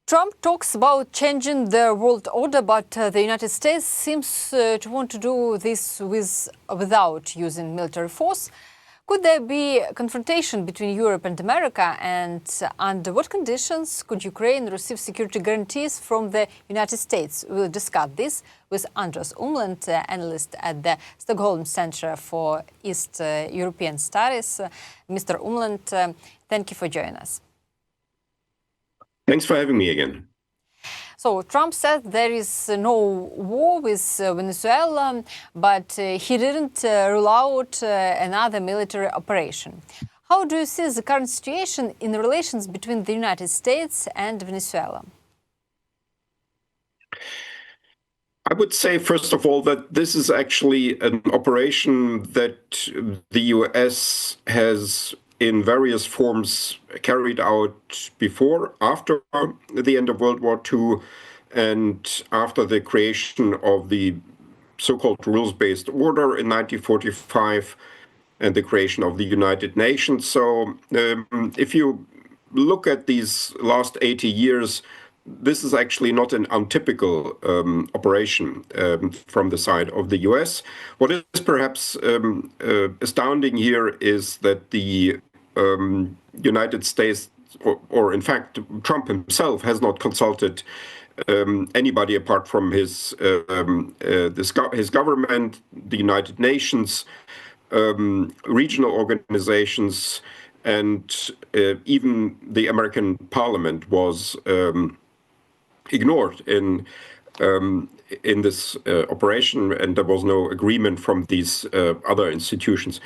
Trump talks about changing the world order, but the United States seems to want to do this without using military force. Could there be a confrontation between Europe and America? And under what conditions could Ukraine receive security guarantees from the United States? We'll discuss this with Andreas Umland, analyst at the Stockholm Center for East European Studies. Mr. Umland, thank you for joining us. Thanks for having me again. So Trump said there is no war with Venezuela, but he didn't rule out another military operation. How do you see the current situation in the relations between the United States and Venezuela? I would say, first of all, that this is actually an operation that the US has in various forms carried out before, after the end of World War II, and after the creation of the so-called rules-based order in 1945, and the creation of the United Nations. So if you look at these last 80 years, this is actually not an untypical operation from the side of the US. What is perhaps astounding here is that the United States, or in fact Trump himself, has not consulted anybody apart from his government, the United Nations, regional organizations, and even the American Parliament was ignored in this operation, and there was no agreement from these other institutions.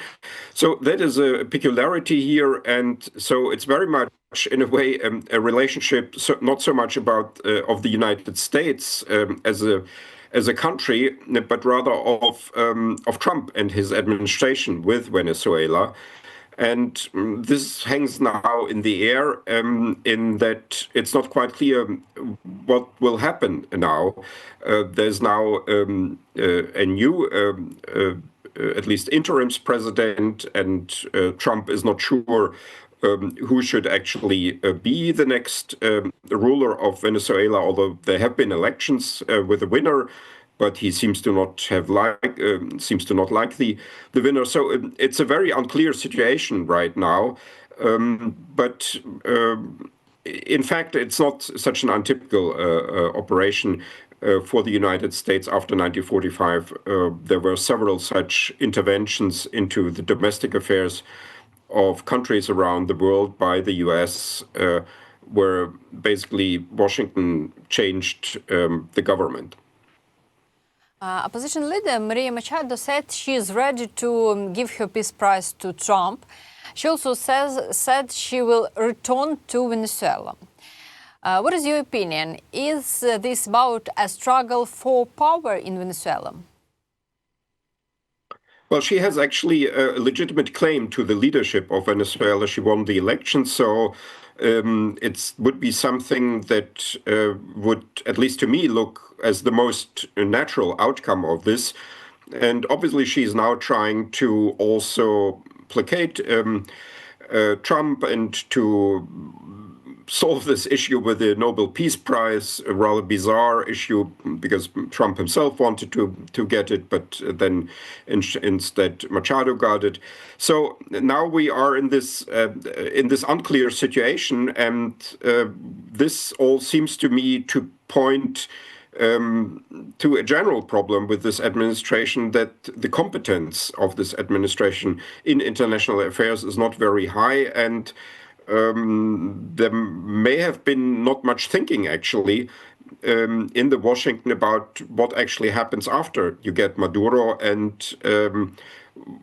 So that is a peculiarity here, and so it's very much, in a way, a relationship not so much about of the United States as a country, but rather of Trump and his administration with Venezuela. And this hangs now in the air, in that it's not quite clear what will happen now. There's now a new, at least interim president, and Trump is not sure who should actually be the next ruler of Venezuela, although there have been elections with a winner. But he seems to not like the winner. So it's a very unclear situation right now. But in fact, it's not such an untypical operation for the United States after 1945. There were several such interventions into the domestic affairs of countries around the world by the US, where basically Washington changed the government. Opposition leader Maria Machado said she is ready to give her peace prize to Trump. She also said she will return to Venezuela. What is your opinion? Is this about a struggle for power in Venezuela? Well, she has actually a legitimate claim to the leadership of Venezuela. She won the election, so it would be something that would, at least to me, look as the most natural outcome of this. And obviously she's now trying to also placate Trump and to solve this issue with the Nobel Peace Prize, a rather bizarre issue because Trump himself wanted to get it, but then instead Machado got it. So now we are in this unclear situation, and this all seems to me to point to a general problem with this administration, that the competence of this administration in international affairs is not very high, and there may have been not much thinking actually in the Washington about what actually happens after you get Maduro and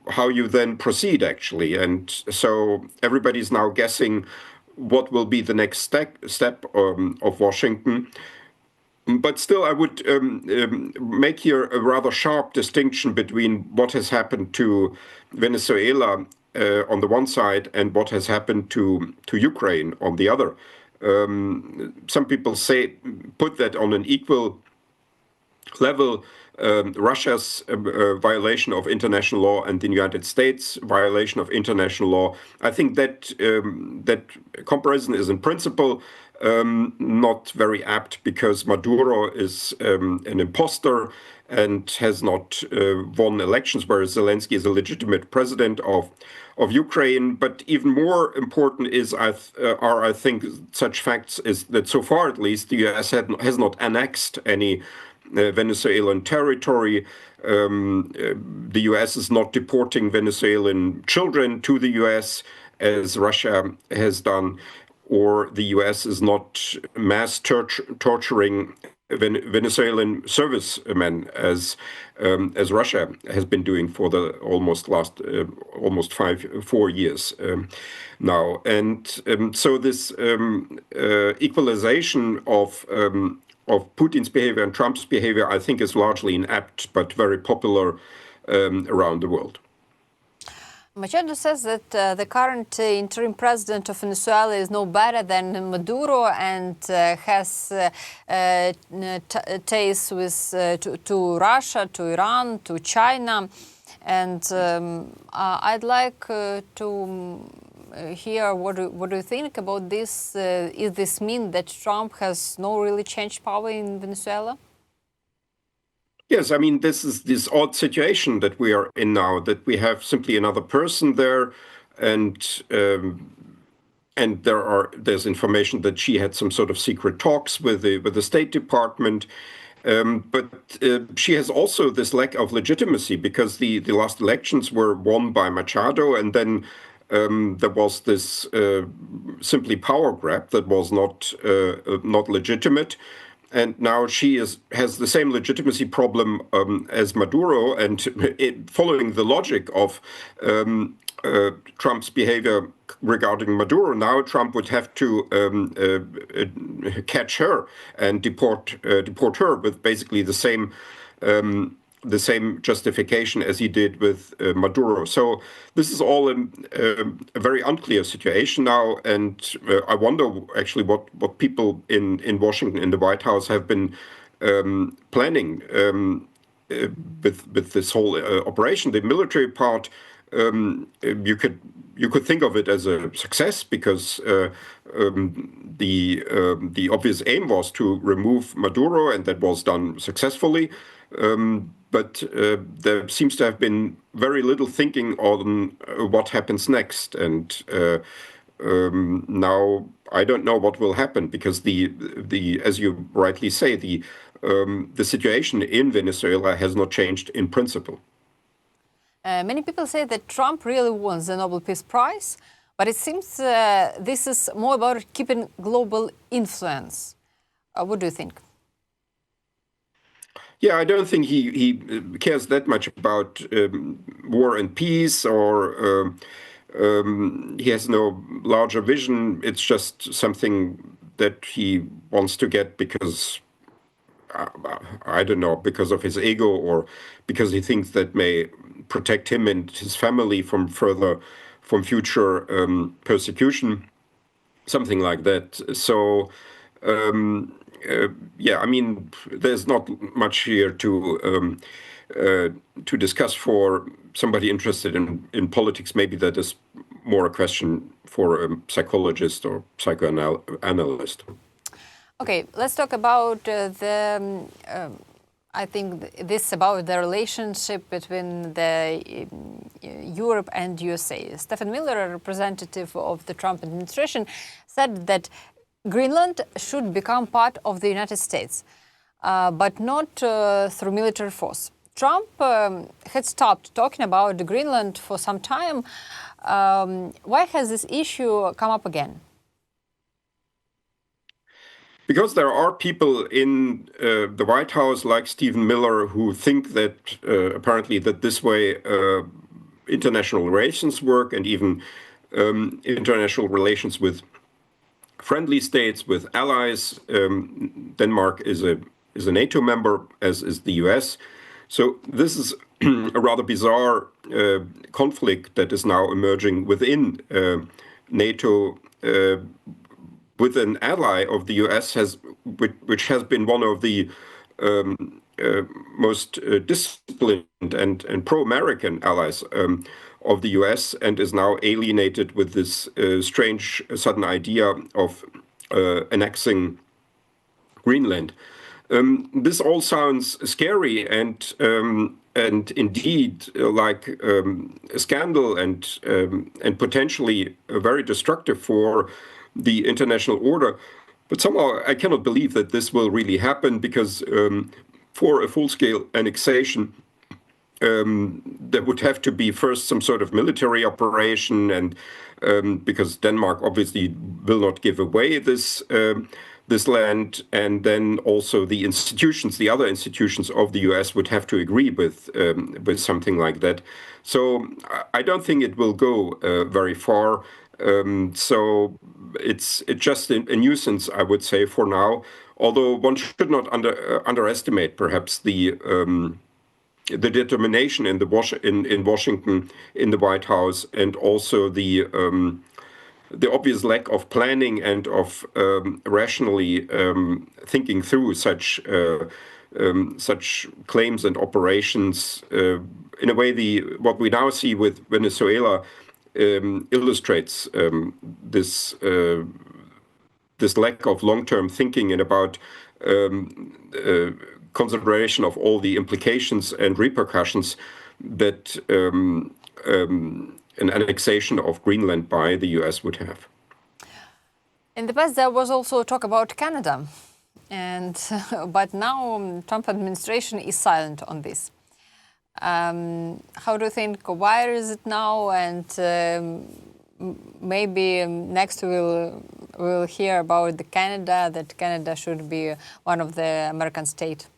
how you then proceed actually. And so everybody's now guessing what will be the next step of Washington. But still, I would make here a rather sharp distinction between what has happened to Venezuela on the one side and what has happened to Ukraine on the other. Some people put that on an equal level. Russia's violation of international law and the United States violation of international law. I think that that comparison is in principle not very apt because Maduro is an imposter and has not won elections, whereas Zelensky is a legitimate president of Ukraine. But even more important I think, such facts is that so far, at least, the U.S. has not annexed any Venezuelan territory. The U.S. is not deporting Venezuelan children to the U.S. as Russia has done, or the U.S. is not mass torturing Venezuelan servicemen as Russia has been doing for the almost 4 years now. And so this equalization of Putin's behavior and Trump's behavior, I think, is largely inapt but very popular around the world. Machado says that the current interim president of Venezuela is no better than Maduro and has ties with to Russia, to Iran, to China. And I'd like to hear what do you think about this? Is this mean that Trump has no really changed power in Venezuela? Yes, I mean, this is this odd situation that we are in now, that we have simply another person there, and there's information that she had some sort of secret talks with the State Department. But she has also this lack of legitimacy because the last elections were won by Machado, and then there was this simply power grab that was not legitimate. And now she has the same legitimacy problem as Maduro, and following the logic of Trump's behavior regarding Maduro, now Trump would have to catch her and deport her with basically the same justification as he did with Maduro. So this is all a very unclear situation now, and I wonder actually what people in Washington, in the White House, have been planning with this whole operation. The military part, you could think of it as a success because the obvious aim was to remove Maduro, and that was done successfully. But there seems to have been very little thinking on what happens next. And now I don't know what will happen because the as you rightly say, the situation in Venezuela has not changed in principle. Many people say that Trump really wants the Nobel Peace Prize, but it seems this is more about keeping global influence. What do you think? Yeah, I don't think he cares that much about war and peace, or he has no larger vision. It's just something that he wants to get because, I don't know, because of his ego or because he thinks that may protect him and his family from future persecution, something like that. So, yeah, I mean, there's not much here to discuss for somebody interested in politics. Maybe that is more a question for a psychologist or psychoanalyst. Okay, let's talk about I think this about the relationship between Europe and USA. Stephen Miller, a representative of the Trump administration, said that Greenland should become part of the United States, but not through military force. Trump had stopped talking about Greenland for some time. Why has this issue come up again? Because there are people in the White House like Stephen Miller who think that apparently that this way international relations work, and even international relations with friendly states, with allies. Denmark is a NATO member, as is the US. So this is a rather bizarre conflict that is now emerging within NATO, with an ally of the US, which has been one of the most disciplined and pro-American allies of the US, and is now alienated with this strange sudden idea of annexing Greenland. This all sounds scary and indeed like a scandal and potentially very destructive for the international order. But somehow I cannot believe that this will really happen because for a full-scale annexation, there would have to be first some sort of military operation, and because Denmark obviously will not give away this land, and then also the institutions, the other institutions of the US would have to agree with something like that. So I don't think it will go very far. So it's just a nuisance, I would say, for now. Although one should not underestimate perhaps the determination in Washington, in the White House, and also the obvious lack of planning and of rationally thinking through such claims and operations. In a way, what we now see with Venezuela illustrates this lack of long-term thinking and about consideration of all the implications and repercussions that an annexation of Greenland by the US would have. In the past, there was also talk about Canada, but now Trump administration is silent on this. How do you think? Why is it now? And maybe next we'll hear about the Canada, that Canada should be one of the American states.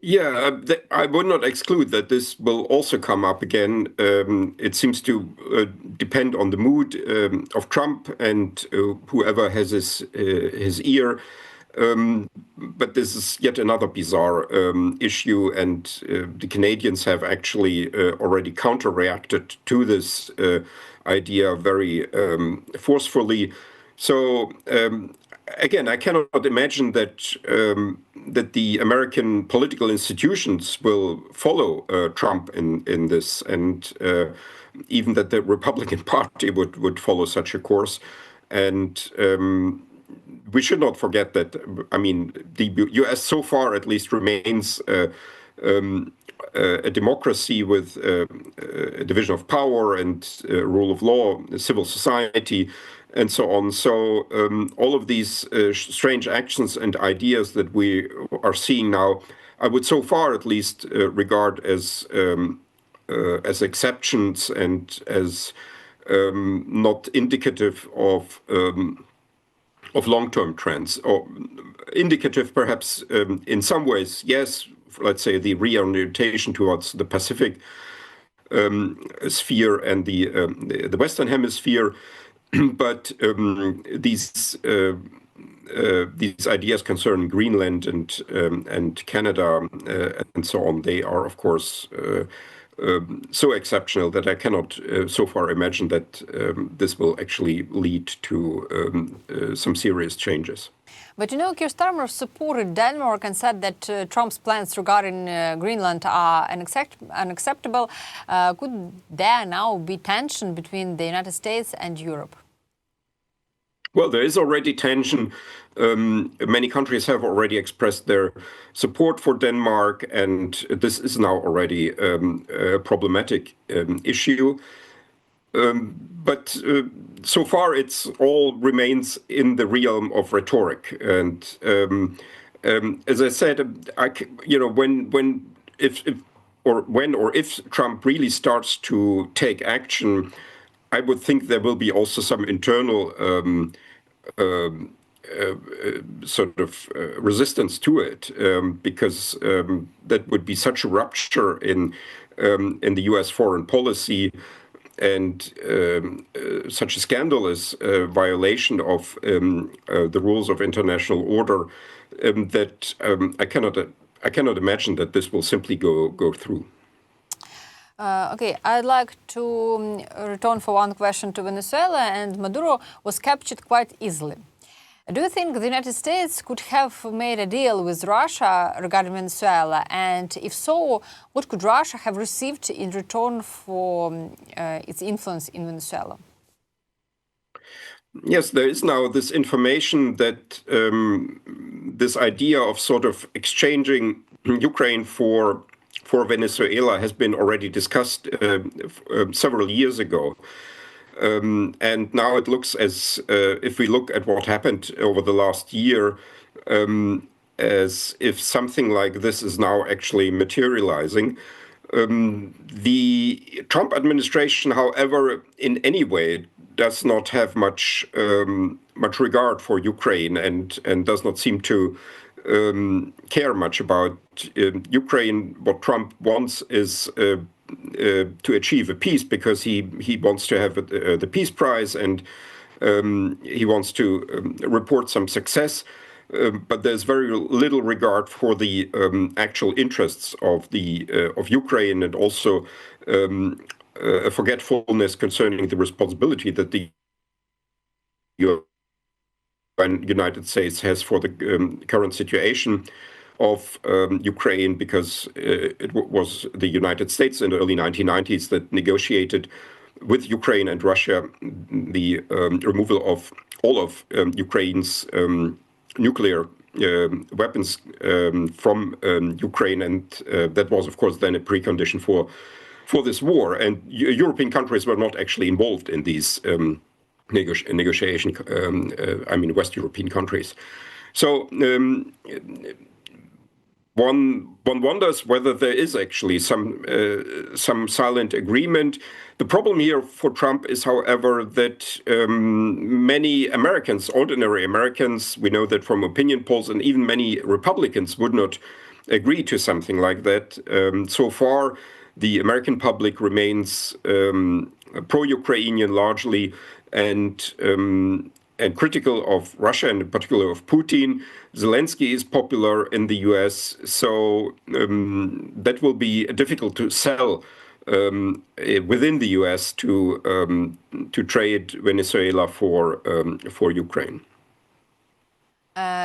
Yeah, I would not exclude that this will also come up again. It seems to depend on the mood of Trump and whoever has his ear. But this is yet another bizarre issue, and the Canadians have actually already counter-reacted to this idea very forcefully. So again, I cannot imagine that the American political institutions will follow Trump in this, and even that the Republican Party would follow such a course. And we should not forget that, I mean, the US so far at least remains a democracy with a division of power and rule of law, civil society, and so on. So all of these strange actions and ideas that we are seeing now, I would so far at least regard as exceptions and as not indicative of long-term trends, or indicative perhaps in some ways, yes, let's say the reorientation towards the Pacific sphere and the Western Hemisphere. But these ideas concerning Greenland and Canada and so on, they are of course so exceptional that I cannot so far imagine that this will actually lead to some serious changes. But you know, Keir Starmer supported Denmark and said that Trump's plans regarding Greenland are unacceptable. Could there now be tension between the United States and Europe? Well, there is already tension. Many countries have already expressed their support for Denmark, and this is now already a problematic issue. But so far, it's all remains in the realm of rhetoric. And as I said, if Trump really starts to take action, I would think there will be also some internal sort of resistance to it, because that would be such a rupture in the U.S. foreign policy, and such a scandalous violation of the rules of international order, that I cannot imagine that this will simply go through. Okay, I'd like to return for one question to Venezuela, and Maduro was captured quite easily. Do you think the United States could have made a deal with Russia regarding Venezuela? And if so, what could Russia have received in return for its influence in Venezuela? Yes, there is now this information that this idea of sort of exchanging Ukraine for Venezuela has been already discussed several years ago. And now it looks as if we look at what happened over the last year, as if something like this is now actually materializing. The Trump administration, however, in any way does not have much regard for Ukraine and does not seem to care much about Ukraine. What Trump wants is to achieve a peace, because he wants to have the Peace Prize, and he wants to report some success. But there's very little regard for the actual interests of Ukraine, and also a forgetfulness concerning the responsibility that the United States has for the current situation of Ukraine, because it was the United States in the early 1990s that negotiated with Ukraine and Russia the removal of all of Ukraine's nuclear weapons from Ukraine, and that was, of course, then a precondition for this war. And European countries were not actually involved in these negotiation. I mean, West European countries. So one wonders whether there is actually some silent agreement. The problem here for Trump is, however, that many Americans, ordinary Americans, we know that from opinion polls, and even many Republicans would not agree to something like that. So far, the American public remains pro-Ukrainian largely, and critical of Russia, and in particular of Putin. Zelensky is popular in the US, so that will be difficult to sell within the US to trade Venezuela for Ukraine.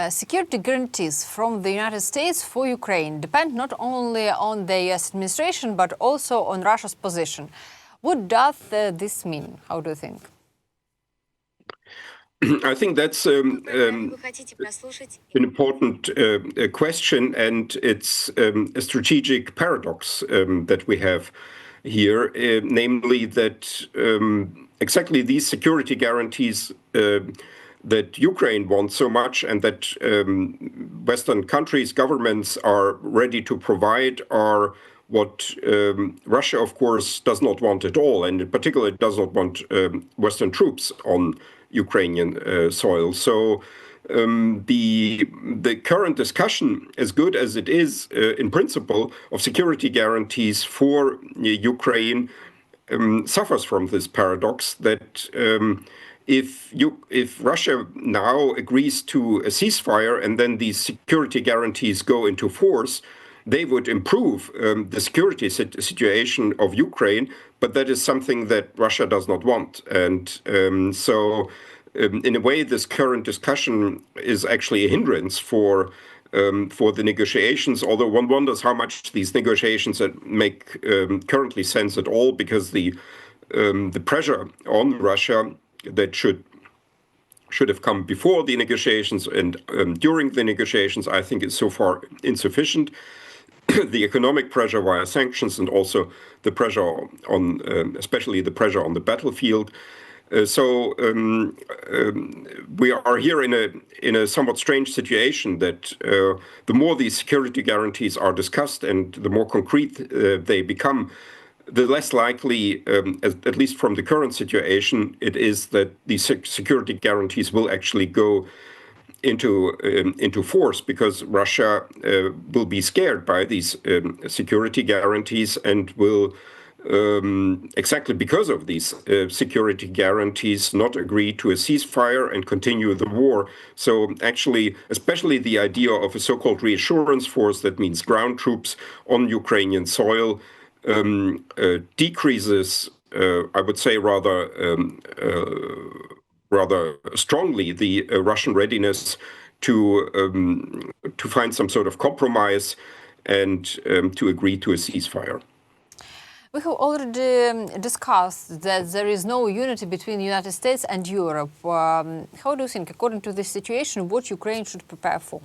Security guarantees from the United States for Ukraine depend not only on the US administration, but also on Russia's position. What does this mean? How do you think? I think that's an important question, and it's a strategic paradox that we have here, namely that exactly these security guarantees that Ukraine wants so much, and that Western countries, governments are ready to provide, are what Russia, of course, does not want at all, and in particular, it does not want Western troops on Ukrainian soil. So the current discussion, as good as it is in principle, of security guarantees for Ukraine, suffers from this paradox that if Russia now agrees to a ceasefire and then these security guarantees go into force, they would improve the security situation of Ukraine, but that is something that Russia does not want. And so in a way, this current discussion is actually a hindrance for the negotiations, although one wonders how much these negotiations make currently sense at all, because the pressure on Russia that should have come before the negotiations and during the negotiations, I think, is so far insufficient. The economic pressure via sanctions, and also the pressure on, especially the pressure on the battlefield. So we are here in a somewhat strange situation that the more these security guarantees are discussed and the more concrete they become, the less likely, at least from the current situation, it is that these security guarantees will actually go into force, because Russia will be scared by these security guarantees and will, exactly because of these security guarantees, not agree to a ceasefire and continue the war. So actually, especially the idea of a so-called reassurance force, that means ground troops on Ukrainian soil, decreases, I would say, rather strongly the Russian readiness to find some sort of compromise and to agree to a ceasefire. We have already discussed that there is no unity between the United States and Europe. How do you think, according to this situation, what Ukraine should prepare for?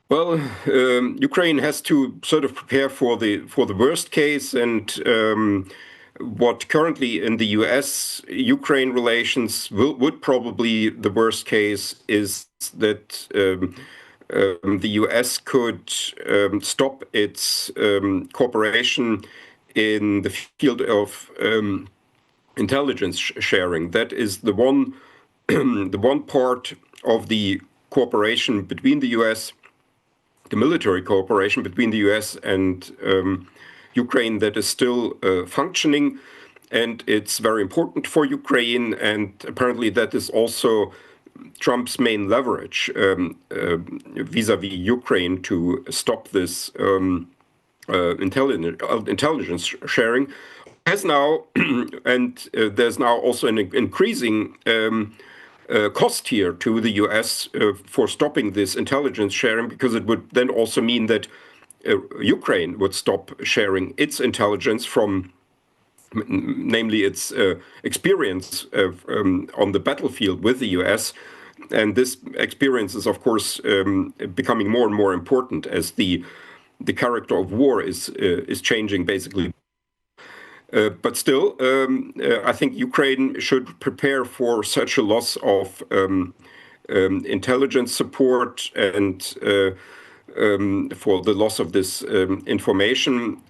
Well, Ukraine has to sort of prepare for the worst case, and what currently in the U.S.-Ukraine relations would probably the worst case is that the U.S. could stop its cooperation in the field of intelligence sharing. That is the one the one part of the cooperation between the U.S., the military cooperation between the U.S. and Ukraine, that is still functioning, and it's very important for Ukraine. And apparently, that is also Trump's main leverage vis-a-vis Ukraine to stop this intelligence sharing. Has now, and there's now also an increasing cost here to the US for stopping this intelligence sharing, because it would then also mean that Ukraine would stop sharing its intelligence from, namely its experience on the battlefield with the US. And this experience is, of course, becoming more and more important as the character of war is changing, basically. But still, I think Ukraine should prepare for such a loss of intelligence support and for the loss of this information.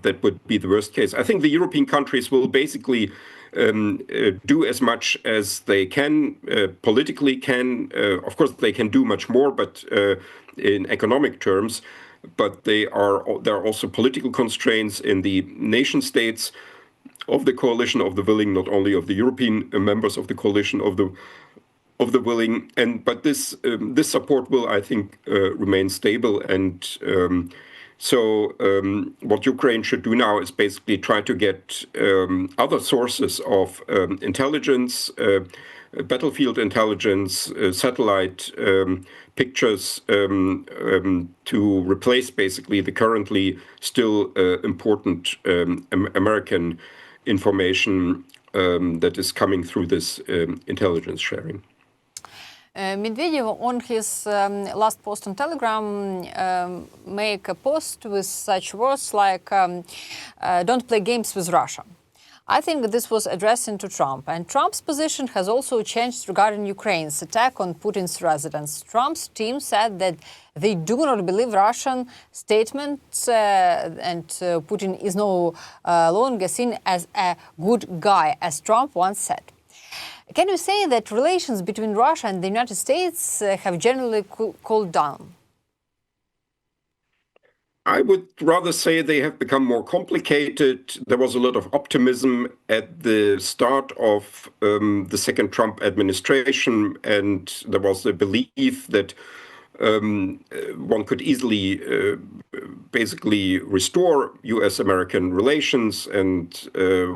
That would be the worst case. I think the European countries will basically do as much as they can, politically can. Of course, they can do much more, but in economic terms. But there are also political constraints in the nation states of the coalition of the willing, not only of the European members of the coalition of the willing. But this support will, I think, remain stable. And so what Ukraine should do now is basically try to get other sources of intelligence, battlefield intelligence, satellite pictures, to replace basically the currently still important American information that is coming through this intelligence sharing. Medvedev, on his last post on Telegram, make a post with such words like, don't play games with Russia. I think this was addressing to Trump, and Trump's position has also changed regarding Ukraine's attack on Putin's residence. Trump's team said that they do not believe Russian statements, and Putin is no longer seen as a good guy, as Trump once said. Can you say that relations between Russia and the United States have generally cooled down? I would rather say they have become more complicated. There was a lot of optimism at the start of the second Trump administration, and there was a belief that one could easily basically restore US-American relations, and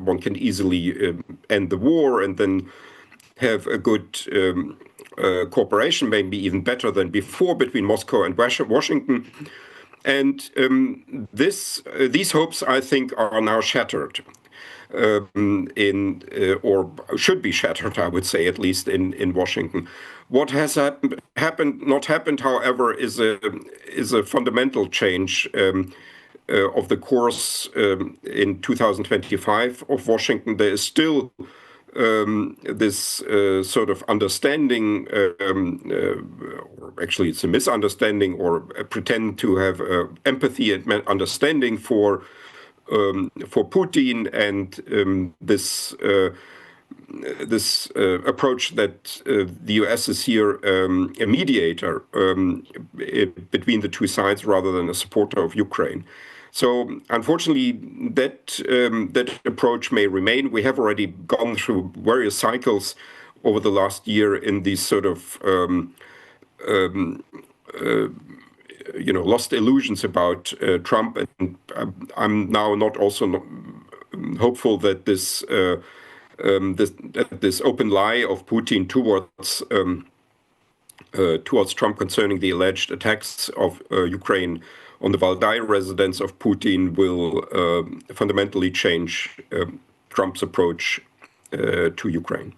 one can easily end the war and then have a good cooperation, maybe even better than before, between Moscow and Washington. And these hopes, I think, are now shattered, or should be shattered, I would say, at least in Washington. What has not happened, however, is a fundamental change of the course in 2025 of Washington. There is still this sort of understanding, or actually it's a misunderstanding, or pretend to have empathy and understanding for Putin, and this approach that the US is here a mediator between the two sides rather than a supporter of Ukraine. So unfortunately, that approach may remain. We have already gone through various cycles over the last year in these sort of lost illusions about Trump, and I'm now not also hopeful that this open lie of Putin towards Trump concerning the alleged attacks of Ukraine on the Valdai residence of Putin will fundamentally change Trump's approach to Ukraine.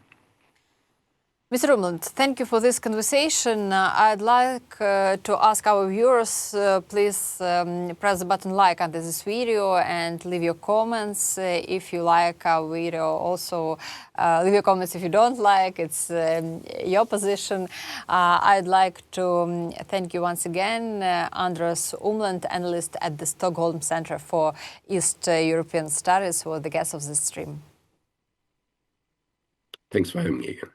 Mr. Umland, thank you for this conversation. I'd like to ask our viewers, please press the button like under this video and leave your comments. If you like our video, also leave your comments if you don't like. It's your position. I'd like to thank you once again, Andreas Umland, analyst at the Stockholm Center for East European Studies, for the guest of this stream. Thanks for having me again.